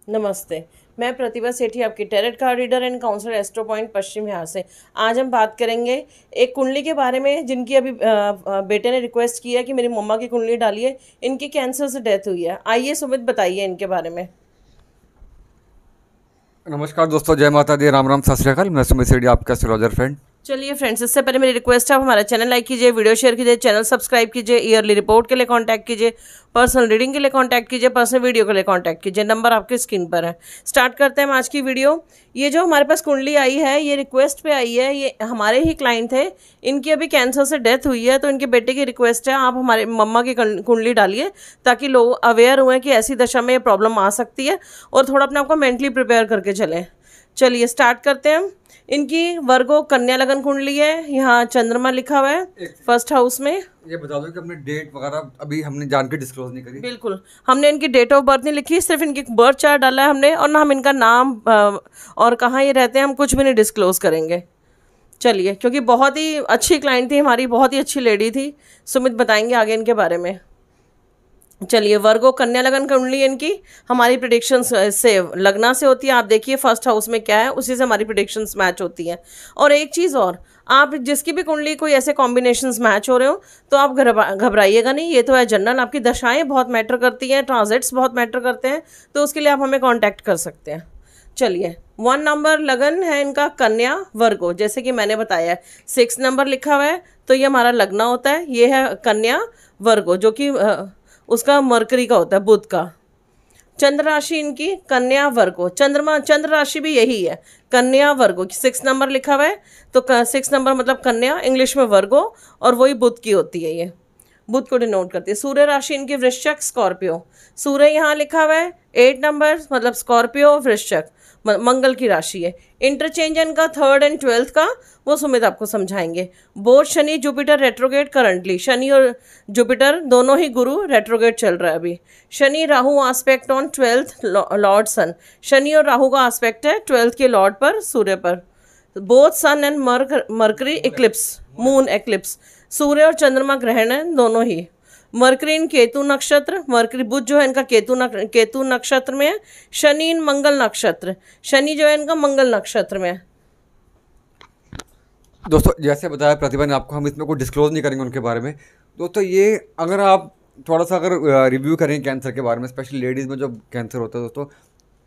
नमस्ते। मैं प्रतिभा सेठी, आपकी tarot card reader and counsellor astro point Paschim Vihar से। आज हम बात करेंगे एक कुंडली के बारे में जिनकी अभी बेटे ने रिक्वेस्ट किया कि मेरी मम्मा की कुंडली डालिए, इनकी कैंसर से डेथ हुई है। आइए सुमित, बताइए इनके बारे में। नमस्कार दोस्तों, जय माता दी, राम राम, सत श्री अकाल। मैं सुमित सेठी, आपका एस्ट्रोलॉजर फ्रेंड। चलिए फ्रेंड्स, इससे पहले मेरी रिक्वेस्ट है, आप हमारा चैनल लाइक कीजिए, वीडियो शेयर कीजिए, चैनल सब्सक्राइब कीजिए, ईयरली रिपोर्ट के लिए कांटेक्ट कीजिए, पर्सनल रीडिंग के लिए कांटेक्ट कीजिए, पर्सनल वीडियो के लिए कांटेक्ट कीजिए। नंबर आपके स्क्रीन पर है। स्टार्ट करते हैं हम आज की वीडियो। ये जो हमारे पास कुंडली आई है, ये रिक्वेस्ट पे आई है, ये हमारे ही क्लाइंट थे। इनकी अभी कैंसर से डेथ हुई है, तो इनके बेटे की रिक्वेस्ट है आप हमारे मम्मा की कुंडली डालिए, ताकि लोग अवेयर हुए कि ऐसी दशा में ये प्रॉब्लम आ सकती है और थोड़ा अपने आप को मेंटली प्रिपेयर करके चलें। चलिए स्टार्ट करते हैं हम। इनकी वर्गो कन्या लगन कुंडली है, यहाँ चंद्रमा लिखा हुआ है फर्स्ट हाउस में। ये बता दो कि अपने डेट वगैरह अभी हमने जान के डिस्क्लोज नहीं करी। बिल्कुल, हमने इनकी डेट ऑफ बर्थ नहीं लिखी, सिर्फ इनकी बर्थ चार्ट डाला है हमने, और ना हम इनका नाम और कहाँ ये रहते हैं हम कुछ भी नहीं डिस्क्लोज करेंगे। चलिए, क्योंकि बहुत ही अच्छी क्लाइंट थी हमारी, बहुत ही अच्छी लेडी थी। सुमित बताएंगे आगे इनके बारे में। चलिए, वर्गो कन्या लगन कुंडली इनकी हमारी प्रिडिक्शंस से लगना से होती है। आप देखिए फर्स्ट हाउस में क्या है, उसी से हमारी प्रिडिक्शंस मैच होती हैं। और एक चीज़ और, आप जिसकी भी कुंडली कोई ऐसे कॉम्बिनेशंस मैच हो रहे हो तो आप घबराइएगा नहीं। ये तो है जनरल, आपकी दशाएं बहुत मैटर करती हैं, ट्रांजिट्स बहुत मैटर करते हैं, तो उसके लिए आप हमें कॉन्टैक्ट कर सकते हैं। चलिए, 1 नंबर लगन है इनका कन्या वर्गो, जैसे कि मैंने बताया 6 नंबर लिखा हुआ है, तो ये हमारा लगना होता है। ये है कन्या वर्गो, जो कि उसका मरकरी का होता है, बुध का। चंद्र राशि इनकी कन्या वर्गो, चंद्र राशि भी यही है, कन्या वर्गो। 6 नंबर लिखा हुआ है, तो 6 नंबर मतलब कन्या, इंग्लिश में वर्गो, और वही बुध की होती है। ये बुध को डिनोट करती है। सूर्य राशि इनकी वृश्चिक स्कॉर्पियो, सूर्य यहाँ लिखा हुआ है 8 नंबर मतलब स्कॉर्पियो वृश्चिक, मंगल की राशि है। इंटरचेंज इनका 3rd एंड 12th का, वो सुमित आपको समझाएंगे। बोध Shani Jupiter retrograde currently, Shani और जुपिटर दोनों ही गुरु रेट्रोगेट चल रहा है अभी। Shani Rahu aspect on 12th lord sun, Shani और राहु का आस्पेक्ट है 12th के लॉर्ड पर, सूर्य पर। Both sun and mercury eclipse, moon eclipse, सूर्य और चंद्रमा ग्रहण है दोनों ही। मरकरी इन केतु नक्षत्र, मरकरी बुध जो है इनका केतु नक्षत्र में है। शनि इन मंगल नक्षत्र, शनि जो है इनका मंगल नक्षत्र में है। दोस्तों जैसे बताया प्रतिभा ने आपको, हम इसमें कोई डिस्क्लोज नहीं करेंगे उनके बारे में। दोस्तों ये अगर आप थोड़ा सा अगर रिव्यू करेंगे कैंसर के बारे में, स्पेशली लेडीज़ में जो कैंसर होता है दोस्तों,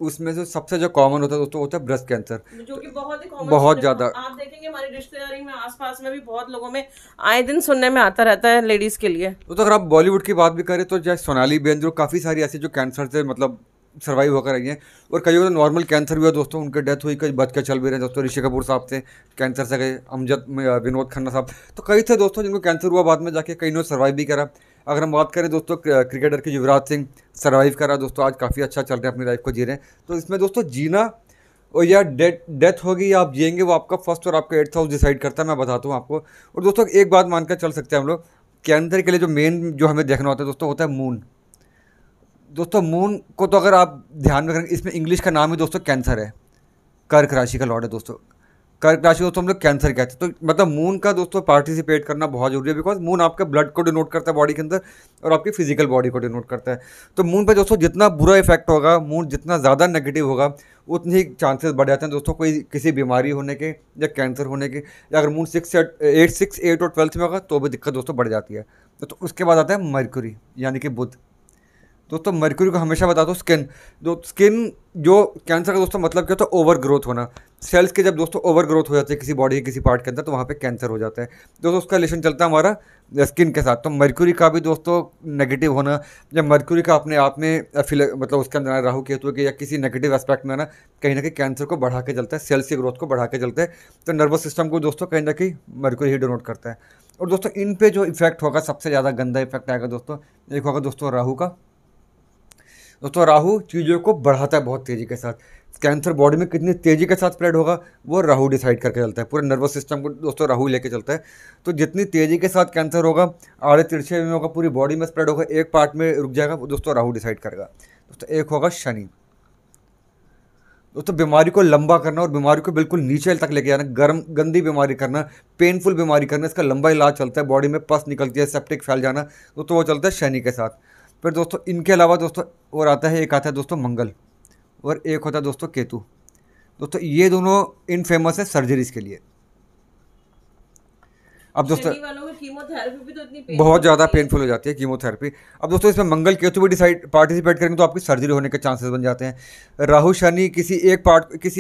उसमें से सबसे जो कॉमन होता है दोस्तों होता है ब्रेस्ट कैंसर, जो कि बहुत ही कॉमन, बहुत ज़्यादा। आप देखेंगे हमारी रिश्तेदारी में आसपास में भी बहुत लोगों में आए दिन सुनने में आता रहता है लेडीज के लिए। तो अगर आप बॉलीवुड की बात भी करें तो जैसे सोनाली बेंद्रे, जो काफ़ी सारी ऐसी जो कैंसर से मतलब सर्वाइव होकर रही हैं, और कई तो नॉर्मल कैंसर भी हुआ दोस्तों, उनके डेथ हुई, कई बच के चल भी रहे हैं दोस्तों। ऋषि कपूर साहब थे कैंसर से गए, अमजद विनोद खन्ना साहब, तो कई थे दोस्तों जिनको कैंसर हुआ बाद में जाके, कई ने सर्वाइव भी करा। अगर हम बात करें दोस्तों क्रिकेटर के युवराज सिंह, सर्वाइव करा दोस्तों, आज काफ़ी अच्छा चल रहे हैं, अपनी लाइफ को जी रहे हैं। तो इसमें दोस्तों जीना और या डेथ होगी या आप जिएंगे, वो आपका फर्स्ट और आपका 8th हाउस डिसाइड करता है, मैं बताता हूँ आपको। और दोस्तों एक बात मानकर चल सकते हैं हम लोग, कैंसर के लिए जो मेन जो हमें देखना होता है दोस्तों होता है मून। दोस्तों मून को तो अगर आप ध्यान में करेंगे, इसमें इंग्लिश का नाम ही दोस्तों कैंसर है, कर्क राशि का लॉर्ड है दोस्तों। कर्क राशि दोस्तों हम लोग कैंसर कहते हैं, तो मतलब मून का दोस्तों पार्टिसिपेट करना बहुत जरूरी है, बिकॉज मून आपके ब्लड को डिनोट करता है बॉडी के अंदर, और आपकी फिजिकल बॉडी को डिनोट करता है। तो मून पे दोस्तों जितना बुरा इफेक्ट होगा, मून जितना ज़्यादा नेगेटिव होगा, उतनी ही चांसेस बढ़ जाते हैं दोस्तों कोई किसी बीमारी होने के या कैंसर होने के। या अगर मून 6 8 और 12th में होगा तो भी दिक्कत दोस्तों बढ़ जाती है। तो उसके बाद आता है मरकुरी, यानी कि बुध। दोस्तों मर्क्यूरी को हमेशा बता दो स्किन, स्किन जो कैंसर का दोस्तों मतलब क्या होता है, ओवर ग्रोथ होना। सेल्स के जब दोस्तों ओवर ग्रोथ हो जाती है किसी बॉडी के किसी पार्ट के अंदर, तो वहाँ पे कैंसर हो जाता है दोस्तों। उसका रिलेशन चलता है हमारा स्किन के साथ। तो मर्क्यूरी का भी दोस्तों नेगेटिव होना, जब मर्क्यूरी का अपने आप में मतलब उसके अंदर राहु केतु के या किसी नेगेटिव एस्पेक्ट में आना, कहीं ना कहीं कैंसर को बढ़ा के चलता है, सेल्स की ग्रोथ को बढ़ा के चलता है। तो नर्वस सिस्टम को दोस्तों कहीं ना कहीं मर्क्यूरी ही डिनोट करता है। और दोस्तों इन पे जो इफेक्ट होगा, सबसे ज़्यादा गंदा इफेक्ट आएगा दोस्तों, एक होगा दोस्तों राहु का। दोस्तों राहु चीज़ों को बढ़ाता है बहुत तेज़ी के साथ। कैंसर बॉडी में कितनी तेज़ी के साथ स्प्रेड होगा वो राहु डिसाइड करके चलता है, पूरे नर्वस सिस्टम को दोस्तों राहु लेके चलता है। तो जितनी तेज़ी के साथ कैंसर होगा, आड़े तिरछे में होगा, पूरी बॉडी में स्प्रेड होगा, एक पार्ट में रुक जाएगा, वो दोस्तों राहु डिसाइड करेगा। दोस्तों एक होगा शनि। दोस्तों बीमारी को लंबा करना और बीमारी को बिल्कुल नीचे तक लेके जाना, गर्म गंदी बीमारी करना, पेनफुल बीमारी करना, इसका लंबा इलाज चलता है। बॉडी में पस निकलती है, सेप्टिक फैल जाना, तो वो चलता है शनि के साथ। फिर दोस्तों इनके अलावा दोस्तों और आता है, एक आता है दोस्तों मंगल। और एक होता है दोस्तों केतु। दोस्तों ये दोनों इनफेमस है सर्जरीज के लिए। अब दोस्तों शनि वालों में कीमोथेरेपी भी तो इतनी बहुत पेनफुल ज़्यादा होती है। पेनफुल हो जाती है कीमोथेरेपी। अब दोस्तों इसमें मंगल केतु भी डिसाइड पार्टिसिपेट करेंगे तो आपकी सर्जरी होने के चांसेस बन जाते हैं। राहु शनि किसी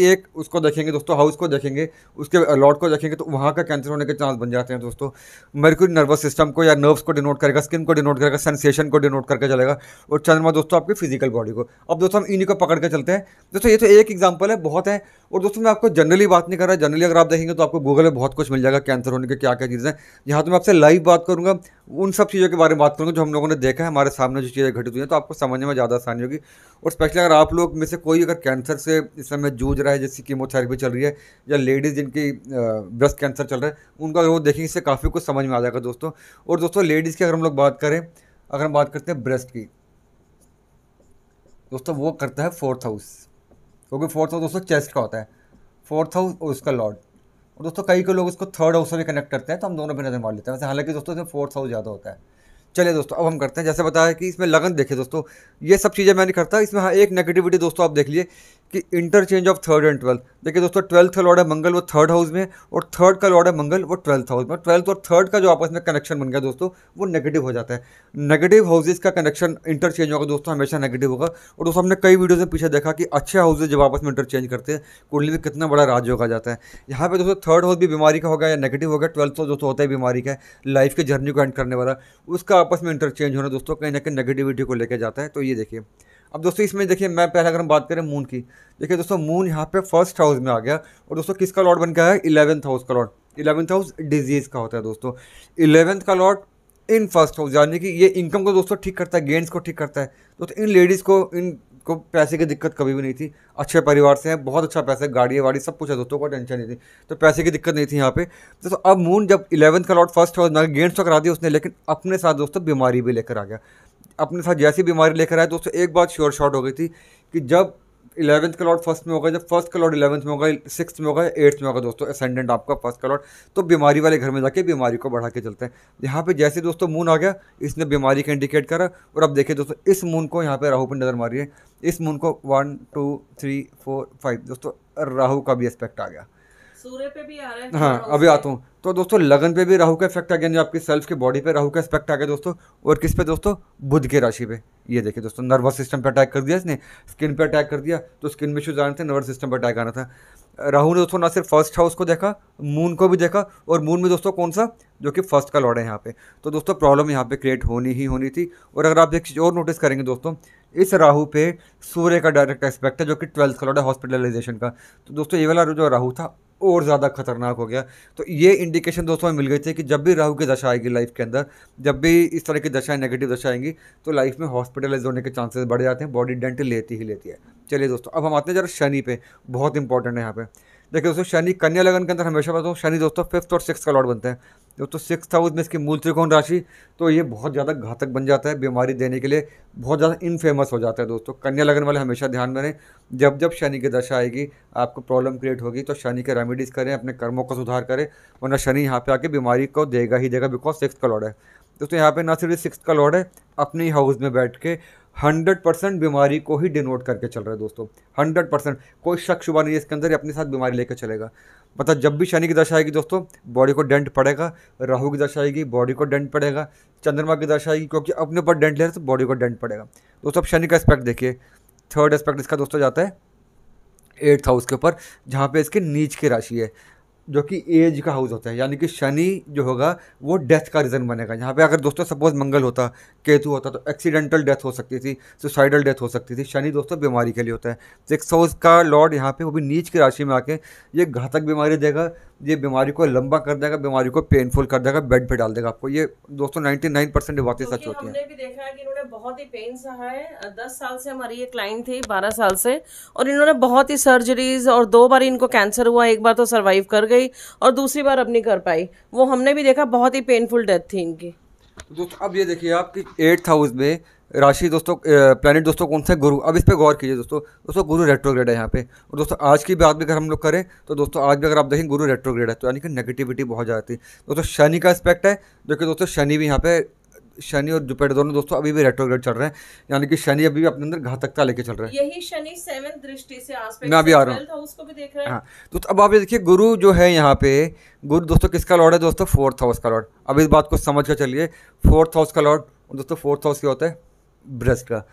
एक उसको देखेंगे दोस्तों, हाउस को देखेंगे, उसके लॉर्ड को देखेंगे तो वहाँ का कैंसर होने के चांस बन जाते हैं दोस्तों। मर्क्यूरी नर्वस सिस्टम को या नर्व्स को डिनोट करेगा, स्किन को डिनोट करेगा, सेंसेशन को डिनोट करके चलेगा, और चंद्रमा दोस्तों आपकी फिजिकल बॉडी को। अब दोस्तों हम इन्हीं को पकड़ के चलते हैं दोस्तों। ये तो एक एग्जाम्पल है, बहुत है। और दोस्तों मैं आपको जनरली बात नहीं कर रहा, जनरली अगर आप देखेंगे तो आपको गूगल में बहुत कुछ मिल जाएगा कैंसर होने के क्या क्या चीज़ें। यहाँ तो मैं आपसे लाइव बात करूँगा, उन सब चीज़ों के बारे में बात करूँगा जो हम लोगों ने देखा है, हमारे सामने जो चीज़ें घटित हुई हैं, तो आपको समझने में ज़्यादा आसानी होगी। और स्पेशली अगर आप लोग में से कोई अगर कैंसर से इस समय जूझ रहा है, जैसे कीमोथेरेपी चल रही है, या लेडीज़ जिनकी ब्रेस्ट कैंसर चल रहा है, उनका अगर वो देखेंगे इससे काफ़ी कुछ समझ में आ जाएगा दोस्तों। और दोस्तों लेडीज़ की अगर हम लोग बात करें, अगर हम बात करते हैं ब्रेस्ट की, दोस्तों वो करता है 4th हाउस, क्योंकि 4th हाउस दोस्तों चेस्ट का होता है, 4th हाउस और उसका लॉर्ड। और दोस्तों कई लोग इसको 3rd हाउस से भी कनेक्ट करते हैं, तो हम दोनों पे नजर मार लेते हैं वैसे, हालांकि दोस्तों इसमें 4th हाउस ज़्यादा होता है। चलिए दोस्तों अब हम करते हैं, जैसे बताया कि इसमें लगन देखिए दोस्तों, ये सब चीज़ें मैं नहीं करता इसमें। हाँ एक नेगेटिविटी दोस्तों आप देख लिए कि interchange of 3rd and 12th। देखिए दोस्तों 12th का लॉर्ड है मंगल, वो 3rd हाउस में, और 3rd का लॉर्ड है मंगल, वो 12th हाउस में। 12th और 3rd का जो आपस में कनेक्शन बन गया दोस्तों, वो नेगेटिव हो जाता है। नेगेटिव हाउसेज का कनेक्शन इंटरचेंज होगा दोस्तों, हमेशा नेगेटिव होगा। और दोस्तों हमने कई वीडियोज़ में पीछे देखा कि अच्छे हाउसेज जब आपस में इंटरचेंज करते हैं, कुंडली में कितना बड़ा राजयोग आ जाता है। यहाँ पे दोस्तों 3rd हाउस भी बीमारी का होगा या नेगेटिव होगा, 12th हाउस दोस्तों होता है बीमारी का, लाइफ की जर्नी को एंड करने वाला, उसका आपस में इंटरचेंज होना दोस्तों कहीं ना कहीं नेगेटिविटी को लेकर जाता है। तो ये देखिए, अब दोस्तों इसमें देखिए मैं पहले अगर हम बात करें मून की, देखिए दोस्तों मून यहाँ पे 1st हाउस में आ गया, और दोस्तों किसका लॉर्ड बन गया है, 11th हाउस का लॉर्ड। 11th हाउस डिजीज का होता है दोस्तों, 11th का लॉर्ड इन 1st हाउस, यानी कि ये इनकम को दोस्तों ठीक करता है, गेंस को ठीक करता है दोस्तों। इन लेडीज़ को पैसे की दिक्कत कभी भी नहीं थी, अच्छे परिवार से हैं, बहुत अच्छा पैसा, गाड़ी वाड़ी सब कुछ है दोस्तों, कोई टेंशन नहीं थी, तो पैसे की दिक्कत नहीं थी यहाँ पे दोस्तों। अब मून जब 11th का लॉर्ड 1st हाउस में गेंस तो करा दिया उसने, लेकिन अपने साथ दोस्तों बीमारी भी लेकर आ गया। अपने साथ जैसी बीमारी लेकर आए दोस्तों, एक बात श्योर शॉर्ट हो गई थी कि जब 11th का लॉर्ड 1st में होगा, जब 1st का लॉर्ड 11th में होगा, 6th में होगा, 8th में होगा दोस्तों, असेंडेंट आपका 1st का लॉर्ड, तो बीमारी वाले घर में जाके बीमारी को बढ़ा के चलते हैं। यहाँ पे जैसे दोस्तों मून आ गया, इसने बीमारी का इंडिकेट करा। और अब देखिए दोस्तों इस मून को यहाँ पे राहु पर नजर मारी है, इस मून को 1 2 3 4 5 दोस्तों राहु का भी एस्पेक्ट आ गया, सूर्य पे भी आ रहा है। हाँ अभी आता हूँ। तो दोस्तों लगन पे भी राहु का इफेक्ट आ गया, जो आपकी सेल्फ की बॉडी पे राहु का इफेक्ट आ गया दोस्तों। और किस पे दोस्तों, बुध की राशि पे। ये देखिए दोस्तों नर्वस सिस्टम पे अटैक कर दिया इसने, स्किन पे अटैक कर दिया, तो स्किन में इश्यूज आने थे, नर्वस सिस्टम पे अटैक आना था। राहु ने दोस्तों ना सिर्फ 1st हाउस को देखा, मून को भी देखा, और मून में दोस्तों कौन सा, जो कि 1st का लॉर्ड है यहाँ पे। तो दोस्तों प्रॉब्लम यहाँ पे क्रिएट होनी ही होनी थी। और अगर आप एक चीज़ और नोटिस करेंगे दोस्तों, इस राहु पे सूर्य का डायरेक्ट एस्पेक्ट है, जो कि 12th का लॉर्ड है हॉस्पिटलाइजेशन का। तो दोस्तों ये वाला जो राहु था और ज़्यादा खतरनाक हो गया। तो ये इंडिकेशन दोस्तों हमें मिल गई थी कि जब भी राहु की दशा आएगी लाइफ के अंदर, जब भी इस तरह की दशाएं नेगेटिव दशा आएंगी, तो लाइफ में हॉस्पिटलाइज होने के चांसेस बढ़ जाते हैं, बॉडी डेंट लेती ही लेती है। चलिए दोस्तों अब हम आते हैं जरा शनि पे, बहुत इंपॉर्टेंट है यहाँ पे। देखिए दोस्तों शनि कन्या लगन के अंदर हमेशा बताओ, शनि दोस्तों 5th और 6th का लॉर्ड बनते हैं दोस्तों। 6th हाउस में इसकी मूल त्रिकोण राशि, तो ये बहुत ज़्यादा घातक बन जाता है, बीमारी देने के लिए बहुत ज़्यादा इनफेमस हो जाता है दोस्तों। कन्या लगन वाले हमेशा ध्यान में रहें, जब जब शनि की दशा आएगी आपको प्रॉब्लम क्रिएट होगी, तो शनि के रेमेडीज़ करें, अपने कर्मों का सुधार करें, वरना शनि यहाँ पे आके बीमारी को देगा ही देगा, बिकॉज 6th का लॉर्ड है दोस्तों। यहाँ पे ना सिर्फ 6th का लॉर्ड है, अपने हाउस में बैठ के 100% बीमारी को ही डिनोट करके चल रहा है दोस्तों, 100%। कोई शक शुबा नहीं है इसके अंदर, अपने साथ बीमारी लेकर चलेगा। मतलब जब भी शनि की दशा आएगी दोस्तों, बॉडी को डेंट पड़ेगा, राहु की दशा आएगी बॉडी को डेंट पड़ेगा, चंद्रमा की दशा आएगी क्योंकि अपने ऊपर डेंट ले रहा है तो बॉडी को डेंट पड़ेगा दोस्तों। अब शनि का एस्पेक्ट देखिए, 3rd एस्पेक्ट इसका दोस्तों जाता है 8th हाउस के ऊपर, जहाँ पे इसके नीच की राशि है, जो कि एज का हाउस होता है, यानी कि शनि जो होगा वो डेथ का रीज़न बनेगा। यहाँ पे अगर दोस्तों सपोज मंगल होता, केतु होता, तो एक्सीडेंटल डेथ हो सकती थी, सुसाइडल डेथ हो सकती थी। शनि दोस्तों बीमारी के लिए होता है। 6th हाउस का लॉर्ड यहाँ पे वो भी नीच की राशि में आके ये घातक बीमारी देगा, ये बीमारी को लंबा कर देगा, बीमारी को पेनफुल कर देगा, बेड पे डाल देगा आपको। ये दोस्तों 99% बातें सच होती हैं। हमने भी देखा है कि इन्होंने बहुत ही पेन सहा है। 10 साल से हमारी ये क्लाइंट थी, 12 साल से, और इन्होंने बहुत ही सर्जरीज, और 2 बार इनको कैंसर हुआ, एक बार तो सर्वाइव कर गई और दूसरी बार अब नहीं कर पाई। वो हमने भी देखा, बहुत ही पेनफुल डेथ थी इनकी। दोस्तों अब ये देखिए आपकी 8th हाउस में राशि दोस्तों, प्लैनेट दोस्तों कौन सा है, गुरु। अब इस पे गौर कीजिए दोस्तों, गुरु रेट्रोग्रेड है यहाँ पे। और दोस्तों आज की बात भी अगर हम लोग करें तो दोस्तों आज भी अगर आप देखें गुरु रेट्रोग्रेड है, तो यानी कि नेगेटिविटी बहुत ज़्यादा थी दोस्तों। शनि का एस्पेक्ट है, जो कि दोस्तों शनि भी यहाँ पे शनि और जुपिटर दोनों दोस्तों अभी भी रेट्रोग्रेड चल रहे हैं, यानी कि शनि अभी भी अपने अंदर घातकता लेके चल रहा है। यही शनि 7th दृष्टि से आस्पेक्ट मैं अभी आ रहा हूँ। 12th हाउस को भी देख रहा है। हाँ, तो अब आप ये देखिए गुरु जो है यहाँ पे, गुरु दोस्तों किसका लॉर्ड है दोस्तों? 4th हाउस का लॉर्ड। अब इस बात को समझ कर चलिए, 4th हाउस का लॉर्ड दोस्तों, 4th हाउस क्या होता है? ब्रेस्ट का।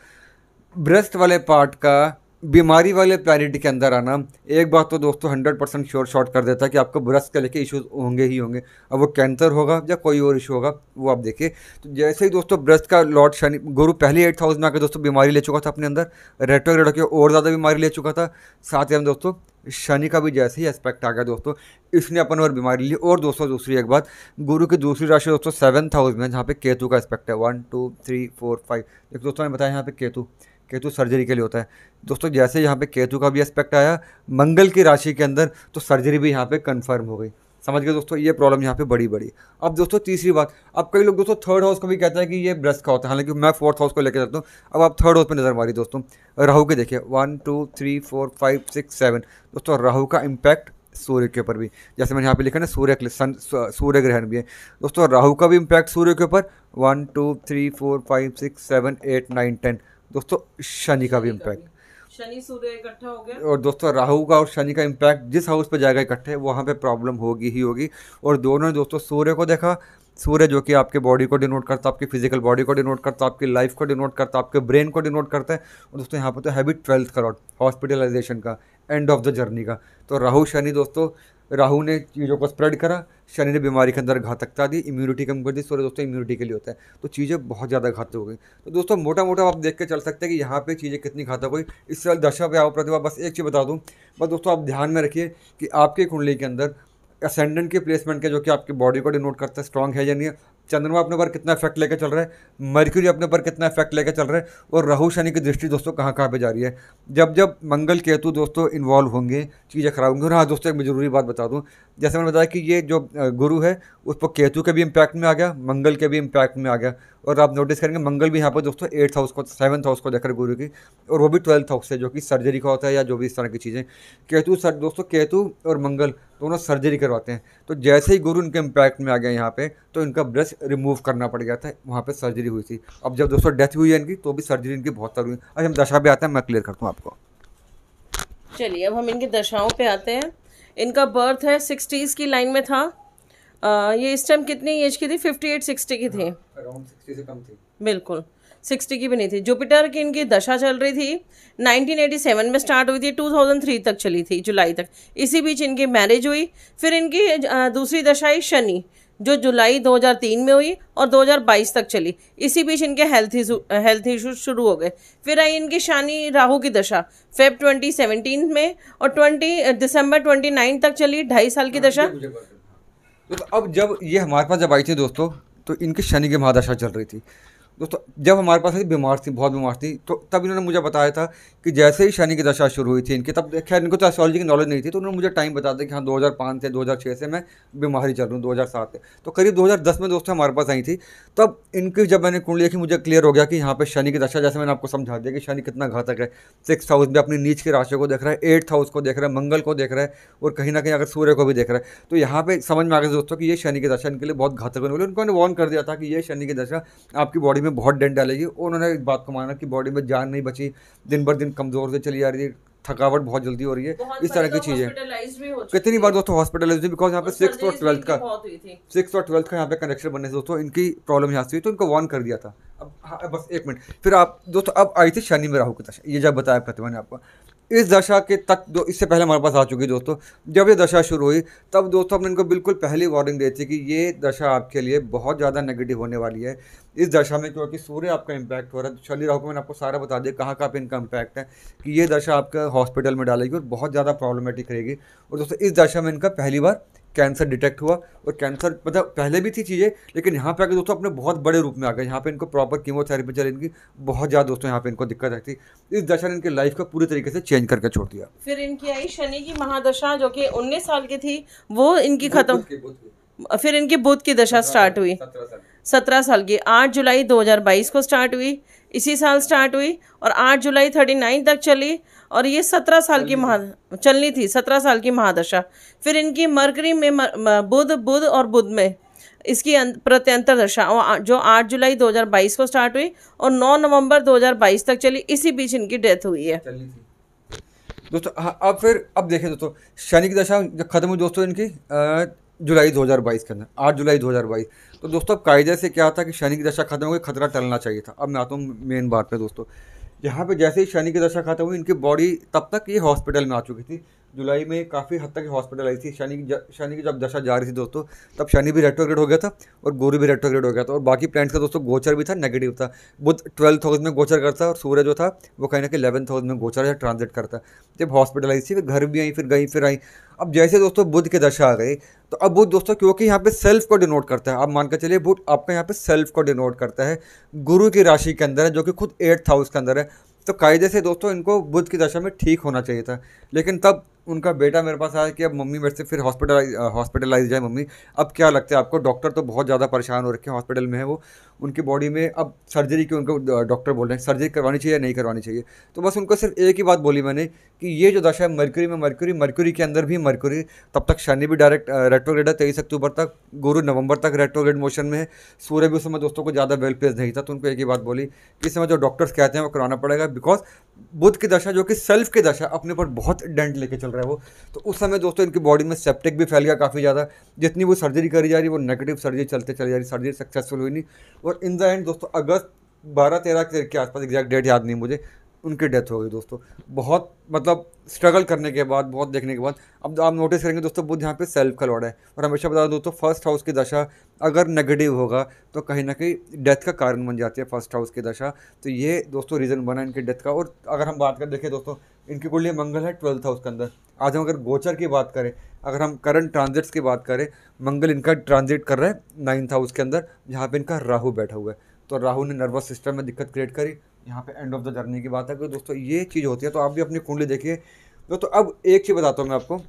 ब्रेस्ट वाले पार्ट का बीमारी वाले प्लैनेट के अंदर आना एक बात तो दोस्तों 100% श्योर शॉट कर देता है कि आपको ब्रेस्ट के लेके इश्यूज होंगे ही होंगे। अब वो कैंसर होगा या कोई और इशू होगा, वो आप देखिए। तो जैसे ही दोस्तों ब्रेस्ट का लॉर्ड शनि गुरु पहले 8th हाउस में आकर दोस्तों बीमारी ले चुका था अपने अंदर, रेट्रोग्रेड होकर और ज़्यादा बीमारी ले चुका था। साथ ही हम दोस्तों शनि का भी जैसे ही एस्पेक्ट आ गया दोस्तों, इसने अपन और बीमारी ली। और दोस्तों दूसरी एक बात, गुरु की दूसरी राशि दोस्तों 7th हाउस में, जहाँ पे केतु का एस्पेक्ट है। 1 2 3 4 5 एक दोस्तों ने बताया यहाँ पे केतु सर्जरी के लिए होता है दोस्तों। जैसे यहाँ पे केतु का भी एस्पेक्ट आया मंगल की राशि के अंदर, तो सर्जरी भी यहाँ पे कंफर्म हो गई। समझ गए दोस्तों, ये प्रॉब्लम यहाँ पे बड़ी। अब दोस्तों तीसरी बात, अब कई लोग दोस्तों 3rd हाउस को भी कहते हैं कि ये ब्रेस्ट का होता है, हालांकि मैं 4th हाउस को लेकर चलता हूँ। अब आप 3rd हाउस पे नजर मारिए दोस्तों, राहु के देखिए 1 2 3 4 5 6 7 दोस्तों, राहु का इम्पैक्ट सूर्य के ऊपर भी, जैसे मैंने यहाँ पे लिखा ना सूर्य ग्रहण भी है दोस्तों, राहु का भी इम्पैक्ट सूर्य के ऊपर 1 2 3 4 5 6 7 8 9 10 दोस्तों, शनि का भी इम्पैक्ट, शनि सूर्य इकट्ठा हो गया। और दोस्तों राहु का और शनि का इम्पैक्ट जिस हाउस पे जाएगा इकट्ठे, वहाँ पे प्रॉब्लम होगी ही होगी। और दोनों ने दोस्तों सूर्य को देखा, सूर्य जो कि आपके बॉडी को डिनोट करता है, आपकी फिजिकल बॉडी को डिनोट करता है, आपकी लाइफ को डिनोट करता है, आपके ब्रेन को डिनोट करता है। और दोस्तों यहाँ पर तो है भी 12th का लॉर्ड, हॉस्पिटलाइजेशन का, एंड ऑफ द जर्नी का। तो राहु शनि दोस्तों, राहु ने चीज़ों को स्प्रेड करा, शनि ने बीमारी के अंदर घातकता दी, इम्यूनिटी कम कर दी। सूर्य दोस्तों इम्यूनिटी के लिए होता है, तो चीज़ें बहुत ज़्यादा घातक हो गई। तो दोस्तों मोटा मोटा आप देख के चल सकते हैं कि यहाँ पे चीज़ें कितनी घातक हुई। इस साल दशा पे आओ प्रतिभा, बस एक चीज़ बता दूँ, बस दोस्तों आप ध्यान में रखिए कि आपकी कुंडली के अंदर असेंडेंट के प्लेसमेंट के, जो कि आपकी बॉडी को डिनोट करता है स्ट्रॉन्ग है या नहीं है, चंद्रमा अपने पर कितना इफेक्ट लेकर चल रहा है, मर्क्यूरी अपने पर कितना इफेक्ट लेकर चल रहा है, और राहु शनि की दृष्टि दोस्तों कहाँ कहाँ पे जा रही है। जब जब मंगल केतु दोस्तों इन्वॉल्व होंगे, चीज़ें खराब होंगी। और हाँ दोस्तों एक मैं ज़रूरी बात बता दूँ, जैसे मैंने बताया कि ये जो गुरु है उस पर केतु के भी इम्पैक्ट में आ गया, मंगल के भी इम्पैक्ट में आ गया। और आप नोटिस करेंगे मंगल भी यहाँ पर दोस्तों 8th हाउस को 7th हाउस को देख रहे गुरु की, और वो भी 12th हाउस से, जो कि सर्जरी का होता है या जो भी इस तरह की चीज़ें। दोस्तों केतु और मंगल दोनों सर्जरी करवाते हैं। तो जैसे ही गुरु इनके इम्पैक्ट में आ गया यहाँ पे, तो इनका ब्रेस्ट रिमूव करना पड़ गया था, वहाँ पे सर्जरी हुई थी। अब जब दोस्तों डेथ हुई है इनकी, तो भी सर्जरी इनकी बहुत सारी हुई। आज हम दशा पे आते हैं, मैं क्लियर करता हूँ आपको। चलिए अब हम इनकी दशाओं पे आते हैं। इनका बर्थ है 60s की लाइन में था। ये इस टाइम कितनी एज की थी? 58-60 की थी, अराउंड 60 से कम थी, बिल्कुल 60 की भी नहीं थी। जुपिटर की इनकी दशा चल रही थी, 1987 में स्टार्ट हुई थी, 2003 तक चली थी, जुलाई तक। इसी बीच इनकी मैरिज हुई। फिर इनकी दूसरी दशा आई शनि, जो जुलाई 2003 में हुई और 2022 तक चली। इसी बीच इनके हेल्थ इशू शुरू हो गए। फिर आई इनकी शनि राहु की दशा फेब 2017 में, और दिसंबर 29 तक चली, 2.5 साल की दशा। तो अब जब ये हमारे पास जब आई थी दोस्तों, तो इनकी शनि की महादशा चल रही थी दोस्तों। जब हमारे पास आई बीमार थी, बहुत बीमार थी, तो तब इन्होंने मुझे बताया था कि जैसे ही शनि की दशा शुरू हुई थी इनकी, तब खैर इनको तो एस्ट्रोलॉजी की नॉलेज नहीं थी, तो उन्होंने मुझे टाइम बता दिया कि हाँ 2005 से 2006 से मैं बीमारी चल रहा हूँ, 2007 से। तो करीब 2010 में दोस्तों हमारे पास आई थी। तब इनकी जब मैंने कुंडली देखी, मुझे क्लियर हो गया कि यहाँ पे शनि की दशा, जैसे मैंने आपको समझा दिया कि शनि कितना घातक है। 6th हाउस में अपनी नीच की राशि को देख रहा है, 8th हाउस को देख रहा है, मंगल को देख रहा है, और कहीं ना कहीं अगर सूर्य को भी देख रहा है। तो यहाँ पे समझ में आ गया दोस्तों कि ये शनि की दशा इनके लिए बहुत घातक होने वाली। उनको वार्न कर दिया था कि ये शनि की दशा आपकी बॉडी में बहुत डेंट डालेगी। उन्होंने इस बात को माना कि बॉडी में जान नहीं बची, दिन भर दिन कमजोर से चली जा रही है, थकावट बहुत जल्दी हो रही है, इस तरह की चीज़ें। कितनी बार दोस्तों हॉस्पिटलाइज हुई, बिकॉज यहाँ पे 6th और 12th का यहाँ पे कनेक्शन बनने से दोस्तों इनकी प्रॉब्लम यहाँ से हुई, तो इनको वार्न कर दिया था। अब हाँ बस एक मिनट, फिर आप दोस्तों अब आई थी शनि में राहु की दशा, ये जब बताया प्रतिभा ने आपको। इस दशा के तक इससे पहले हमारे पास आ चुकी दोस्तों। जब ये दशा शुरू हुई, तब दोस्तों हमने इनको बिल्कुल पहली वार्निंग दी थी कि ये दशा आपके लिए बहुत ज़्यादा नेगेटिव होने वाली है। इस दशा में क्योंकि सूर्य आपका इम्पैक्ट हो रहा है, शनि राहु को मैंने आपको सारा बता दिया कहाँ पे इनका इम्पैक्ट है, कि ये दशा आपका हॉस्पिटल में डालेगी और बहुत ज़्यादा प्रॉब्लमेटिक रहेगी। और दोस्तों इस दशा में इनका पहली बार कैंसर डिटेक्ट हुआ, और कैंसर मतलब पहले भी थी चीज़ें, लेकिन यहाँ पे आके दोस्तों अपने बहुत बड़े रूप में आ गए। यहाँ पे इनको प्रॉपर कीमोथेरेपी चली, इनकी बहुत ज़्यादा दोस्तों यहाँ पे इनको दिक्कत आई थी। इस दशा ने इनकी लाइफ को पूरी तरीके से चेंज करके छोड़ दिया। फिर इनकी आई शनि की महादशा, जो कि 19 साल की थी, वो इनकी खत्म। फिर इनकी बुध की दशा स्टार्ट हुई, 17 साल की, 8 जुलाई 2022 को स्टार्ट हुई, इसी साल स्टार्ट हुई, और 8 जुलाई 39 तक चली, और ये 17 साल की चलनी थी, 17 साल की महादशा। फिर इनकी मरकरी में बुध और बुध में इसकी प्रत्यंतर दशा जो 8 जुलाई 2022 को स्टार्ट हुई और 9 नवंबर 2022 तक चली, इसी बीच इनकी डेथ हुई है दोस्तों। हाँ, अब देखें दोस्तों, शनि की दशा जब खत्म हुई दोस्तों इनकी जुलाई 2022 के अंदर, 8 जुलाई 2022। तो दोस्तों अब कायदे से क्या था कि शनि की दशा खत्म हो गई, खतरा टलना चाहिए था। अब मैं आता हूँ मेन बात पे दोस्तों। यहाँ पे जैसे ही शनि की दशा खत्म हुई, इनकी बॉडी तब तक ये हॉस्पिटल में आ चुकी थी। जुलाई में काफ़ी हद तक हॉस्पिटल आई थी। शनि की जब दशा जा रही थी दोस्तों, तब शनि भी रेट्रोग्रेड हो गया था और गुरु भी रेट्रोग्रेड हो गया था, और बाकी प्लैनेट्स का दोस्तों गोचर भी था, नेगेटिव था। बुध 12th हाउस में गोचर करता और सूर्य जो था वो कहीं ना कहीं 11th हाउस में गोचर या ट्रांजिट करता। जब हॉस्पिटल आई थी, फिर घर भी आई, फिर गई, फिर आई। अब जैसे दोस्तों बुध की दशा आ गई, तो अब बुध दोस्तों क्योंकि यहाँ पे सेल्फ को डिनोट करता है, आप मान कर चलिए बुध आपका यहाँ पे सेल्फ को डिनोट करता है, गुरु की राशि के अंदर है, जो कि खुद 8th हाउस के अंदर है। तो कायदे से दोस्तों इनको बुध की दशा में ठीक होना चाहिए था, लेकिन तब उनका बेटा मेरे पास आया कि अब मम्मी मेरे से फिर हॉस्पिटलाइज जाए मम्मी। अब क्या लगता है आपको, डॉक्टर तो बहुत ज़्यादा परेशान हो रखे हैं, हॉस्पिटल में है वो, उनकी बॉडी में अब सर्जरी की उनको डॉक्टर बोल रहे हैं सर्जरी करवानी चाहिए या नहीं करवानी चाहिए। तो बस उनको सिर्फ एक ही बात बोली मैंने कि ये जो दशा है मरकरी में, मरकरी के अंदर भी मरकरी, तब तक शनि भी डायरेक्ट रेट्रोग्रेड है 23 अक्टूबर तक, गुरु नवंबर तक रेट्रोग्रेड मोशन में है, सूर्य भी उस समय दोस्तों को ज़्यादा वेल प्लेस नहीं था। तो उनको एक ही बात बोली कि इस समय जो डॉक्टर्स कहते हैं वो कराना पड़ेगा, बिकॉज बुध की दशा जो कि सेल्फ की दशा अपने पर बहुत डेंट लेके चल रहा है वो। तो उस समय दोस्तों इनकी बॉडी में सेप्टिक भी फैल गया काफ़ी ज़्यादा, जितनी वो सर्जरी करी जा रही वो नेगेटिव सर्जरी चलते चली जा रही, सर्जरी सक्सेसफुल हुई नहीं। और इन द एंड दोस्तों अगस्त 12-13 के आसपास, एग्जैक्ट डेट याद नहीं मुझे, उनकी डेथ हो गई दोस्तों। बहुत मतलब स्ट्रगल करने के बाद, बहुत देखने के बाद। अब आप नोटिस करेंगे दोस्तों बुध यहाँ पे सेल्फ का लॉर्ड है, और हमेशा बता दूं दोस्तों फर्स्ट हाउस की दशा अगर नेगेटिव होगा तो कहीं ना कहीं डेथ का कारण बन जाती है फर्स्ट हाउस की दशा। तो ये दोस्तों रीज़न बना इनकी डेथ का। और अगर हम बात कर देखें दोस्तों, इनकी कुंडली मंगल है 12th हाउस के अंदर। आज हम अगर गोचर की बात करें, अगर हम करंट ट्रांजिट्स की बात करें, मंगल इनका ट्रांजिट कर रहा है 9th हाउस के अंदर, जहाँ पे इनका राहु बैठा हुआ है। तो राहु ने नर्वस सिस्टम में दिक्कत क्रिएट करी। यहाँ पे एंड ऑफ द जर्नी की बात है कि दोस्तों ये चीज़ होती है। तो आप भी अपनी कुंडली देखिए दोस्तों। अब एक चीज़ बताता हूँ मैं आपको,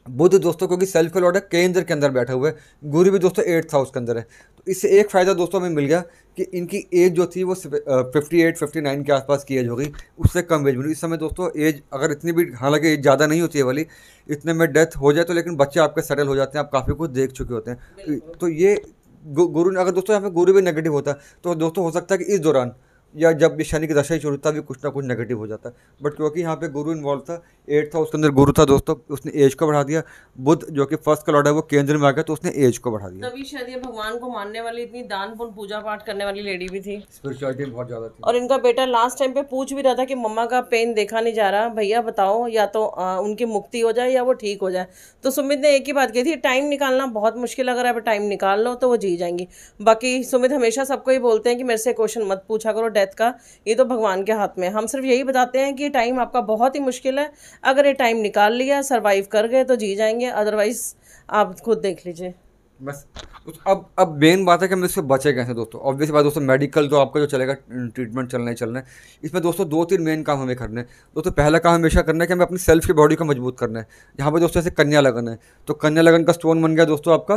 बुध दोस्तों क्योंकि सेल्फ का लॉर्ड है, केंद्र के अंदर बैठा हुआ है, गुरु भी दोस्तों 8th हाउस के अंदर है। तो इससे एक फ़ायदा दोस्तों हमें मिल गया कि इनकी एज जो थी वो 58-59 के आसपास की एज हो गई, उससे कम एज मिली। इस समय दोस्तों एज अगर इतनी भी, हालांकि एज ज़्यादा नहीं होती है वाली, इतने में डेथ हो जाए तो, लेकिन बच्चे आपके सेटल हो जाते हैं, आप काफ़ी कुछ देख चुके होते हैं। तो ये गुरु, अगर दोस्तों यहाँ पे गुरु भी नेगेटिव होता तो दोस्तों हो सकता है कि इस दौरान या जब ये शनि की दशा ही शुरू होता भी कुछ ना कुछ नेगेटिव हो जाता। बट क्योंकि यहाँ पे गुरु इन्वॉल्व था, 8th हाउस के अंदर गुरु था दोस्तों, उसने एज को बढ़ा दिया। बुध जो कि फर्स्ट का लॉर्ड है वो केंद्र में आ गया, तो उसने एज को बढ़ा दिया। तभी शायद ये भगवान को मानने वाली, इतनी दान पुण्य पूजा पाठ करने वाली लेडी भी थी, स्पिरिचुअलिटी बहुत ज़्यादा थी। और इनका बेटा लास्ट टाइम पे पूछ भी रहा था कि मम्मा का पेन देखा नहीं जा रहा, भैया बताओ या तो उनकी मुक्ति हो जाए या वो ठीक हो जाए। तो सुमित ने एक ही बात कही थी, टाइम निकालना बहुत मुश्किल, अगर आप टाइम निकाल लो तो वो जी जाएंगी। बाकी सुमित हमेशा सबको ही बोलते हैं कि मेरे से क्वेश्चन मत पूछा करो डेथ का, ये तो भगवान के हाथ में है। हम सिर्फ यही बताते हैं कि टाइम आपका बहुत ही मुश्किल है, अगर ये टाइम निकाल लिया, सरवाइव कर गए तो जी जाएंगे, अदरवाइज आप खुद देख लीजिए बस। अब मेन बात है कि हम इससे बचे कैसे दोस्तों। ऑब्वियस बात दोस्तों, मेडिकल तो आपका जो चलेगा, ट्रीटमेंट चलना ही चलना है। इसमें दोस्तों 2-3 मेन काम हमें करने हैं दोस्तों। पहला काम हमेशा करना है कि हमें अपनी सेल्फ की बॉडी को मजबूत करना है। यहाँ पे दोस्तों ऐसे कन्या लगन है, तो कन्या लगन का स्टोन बन गया दोस्तों आपका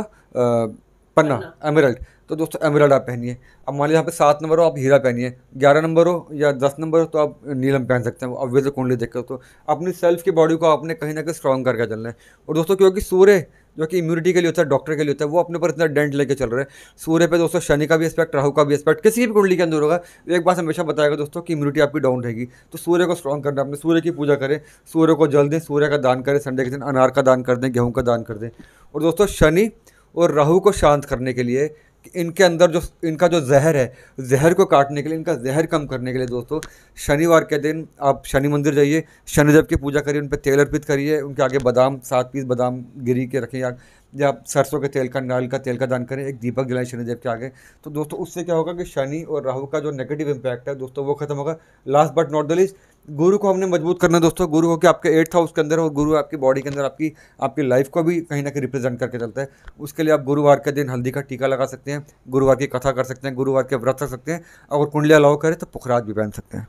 पन्ना, एमराल्ड। तो दोस्तों एमराल्ड आप पहनिए। अब मान लीजिए यहाँ पे 7 नंबर हो, आप हीरा पहनिए। 11 नंबर हो या 10 नंबर हो तो आप नीलम पहन सकते हैं। ऑब्वियसली कुंडली देख कर तो अपनी सेल्फ की बॉडी को आपने कहीं ना कहीं स्ट्रॉन्ग करके चलना है। और दोस्तों क्योंकि सूर्य जो कि इम्यूनिटी के लिए होता है, डॉक्टर के लिए होता है, वो अपने पर इतना डेंट लेके चल रहे हैं। सूर्य पे दोस्तों शनि का भी एस्पेक्ट, राहु का भी एस्पेक्ट किसी भी कुंडली के अंदर होगा। एक बात हमेशा बताएगा दोस्तों कि इम्यूनिटी आपकी डाउन रहेगी, तो सूर्य को स्ट्रॉन्ग करना, अपने सूर्य की पूजा करें, सूर्य को जल दें, सूर्य का दान करें, संडे के दिन अनार का दान कर दें, गेहूँ का दान कर दें। और दोस्तों शनि और राहु को शांत करने के लिए, इनके अंदर जो इनका जो जहर है, जहर को काटने के लिए, इनका जहर कम करने के लिए दोस्तों शनिवार के दिन आप शनि मंदिर जाइए, शनिदेव की पूजा करिए, उन पर तेल अर्पित करिए, उनके आगे बादाम 7 पीस बादाम गिरी के रखें, या आप सरसों के तेल का, नारियल का तेल का दान करें, एक दीपक जलाएं शनिदेव के आगे। तो दोस्तों उससे क्या होगा कि शनि और राहु का जो नेगेटिव इंपैक्ट है दोस्तों वो खत्म होगा। Last but not the least, गुरु को हमने मजबूत करना है दोस्तों। गुरु हो कि आपके 8th हाउस के अंदर हो, गुरु आपकी बॉडी के अंदर आपकी लाइफ को भी कहीं ना कहीं रिप्रेजेंट करके चलता है। उसके लिए आप गुरुवार के दिन हल्दी का टीका लगा सकते हैं, गुरुवार की कथा कर सकते हैं, गुरुवार के व्रत कर सकते हैं, अगर कुंडली अलाउ करे तो पुखराज भी पहन सकते हैं।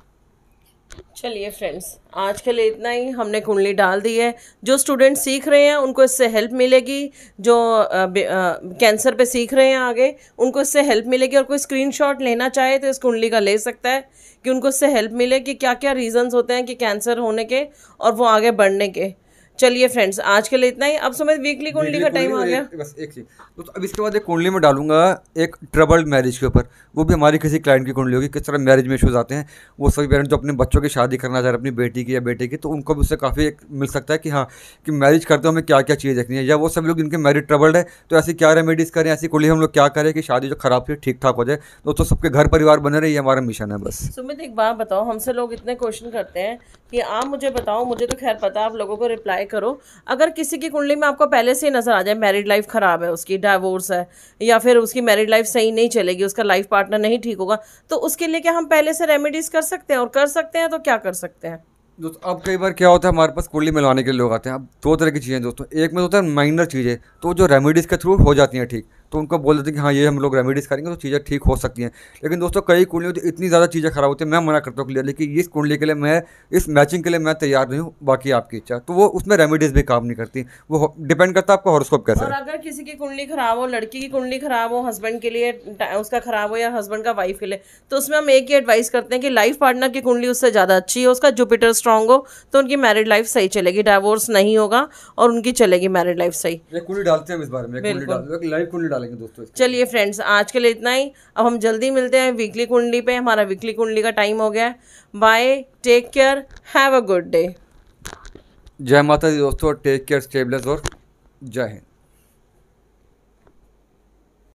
चलिए फ्रेंड्स, आज के लिए इतना ही, हमने कुंडली डाल दी है। जो स्टूडेंट सीख रहे हैं उनको इससे हेल्प मिलेगी, जो कैंसर पे सीख रहे हैं आगे उनको इससे हेल्प मिलेगी। और कोई स्क्रीनशॉट लेना चाहे तो इस कुंडली का ले सकता है कि उनको इससे हेल्प मिले कि क्या क्या रीजंस होते हैं कि कैंसर होने के और वो आगे बढ़ने के। चलिए फ्रेंड्स, आज के लिए इतना ही। अब सुमित वीकली कुंडली का टाइम आ गया। बस एक चीज तो अब इसके बाद एक कुंडली में डालूंगा एक ट्रबल्ड मैरिज के ऊपर। वो भी हमारी किसी क्लाइंट की कुंडली होगी, किस तरह मैरिज में इश्यूज आते हैं। वो सभी पेरेंट्स जो अपने बच्चों की शादी करना चाह रहे हैं, अपनी बेटी की या बेटे की, तो उनको भी उससे काफ़ी मिल सकता है कि हाँ, कि मैरिज करते हमें क्या क्या चीज़ देखनी है। या वो सभी लोग जिनके मैरिज ट्रबल्ड है, तो ऐसी क्या रेमेडीज़ करें, ऐसी कुंडली हम लोग क्या करें कि शादी जो खराब थी ठीक ठाक हो जाए। तो सबके घर परिवार बने रहे, ये हमारा मिशन है बस। सुमित एक बात बताओ, हमसे लोग इतने क्वेश्चन करते हैं कि आप मुझे बताओ, मुझे तो खैर पता है, आप लोगों को रिप्लाई करो। अगर किसी की कुंडली में आपको पहले से ही नजर आ जाए मैरिड लाइफ खराब है, उसकी डाइवोर्स है, या फिर उसकी मैरिड लाइफ सही नहीं चलेगी, उसका लाइफ पार्टनर नहीं ठीक होगा, तो उसके लिए क्या हम पहले से रेमेडीज कर सकते हैं? और कर सकते हैं तो क्या कर सकते हैं? दोस्तों अब कई बार क्या होता है, हमारे पास कुंडली मिलवाने के लिए लोग आते हैं। अब दो तरह की चीज़ें दोस्तों, एक में होता है माइनर चीज़ें, तो जो रेमेडीज़ के थ्रू हो जाती हैं ठीक, तो उनको बोल देते हैं कि हाँ ये हम लोग रेमेडीज़ करेंगे तो चीज़ें ठीक हो सकती हैं। लेकिन दोस्तों कई कुंडलियों में इतनी ज़्यादा चीज़ें खराब होती हैं, मैं मना करता हूँ क्लियरली कि इस कुंडली के लिए मैं, इस मैचिंग के लिए मैं तैयार नहीं हूँ, बाकी आपकी इच्छा। तो वो उसमें रेमेडीज़ भी काम नहीं करती, वो डिपेंड करता है आपका हॉरोस्कोप कैसा और है। अगर किसी की कुंडली खराब हो, लड़की की कुंडली खराब हो, हस्बैंड के लिए उसका खराब हो, या हस्बैंड का वाइफ के लिए, तो उसमें हम एक ही एडवाइस करते हैं कि लाइफ पार्टनर की कुंडली उससे ज़्यादा अच्छी हो, उसका जुपिटर स्ट्रांग हो, तो उनकी मैरिड लाइफ सही चलेगी, डाइवोर्स नहीं होगा और उनकी चलेगी मैरिड लाइफ सही। एक कुंडली डालते हैं हम इस बारे में, एक लाइव कुंडली डालेंगे दोस्तों। चलिए फ्रेंड्स, आज के लिए इतना ही। अब हम जल्दी मिलते हैं वीकली कुंडली पे। हमारा वीकली कुंडली का टाइम हो गया है। Bye, take care, have a good day. जय माता दी दोस्तों, टेक केयर, स्टे ब्लेस्ड और जय हिंद।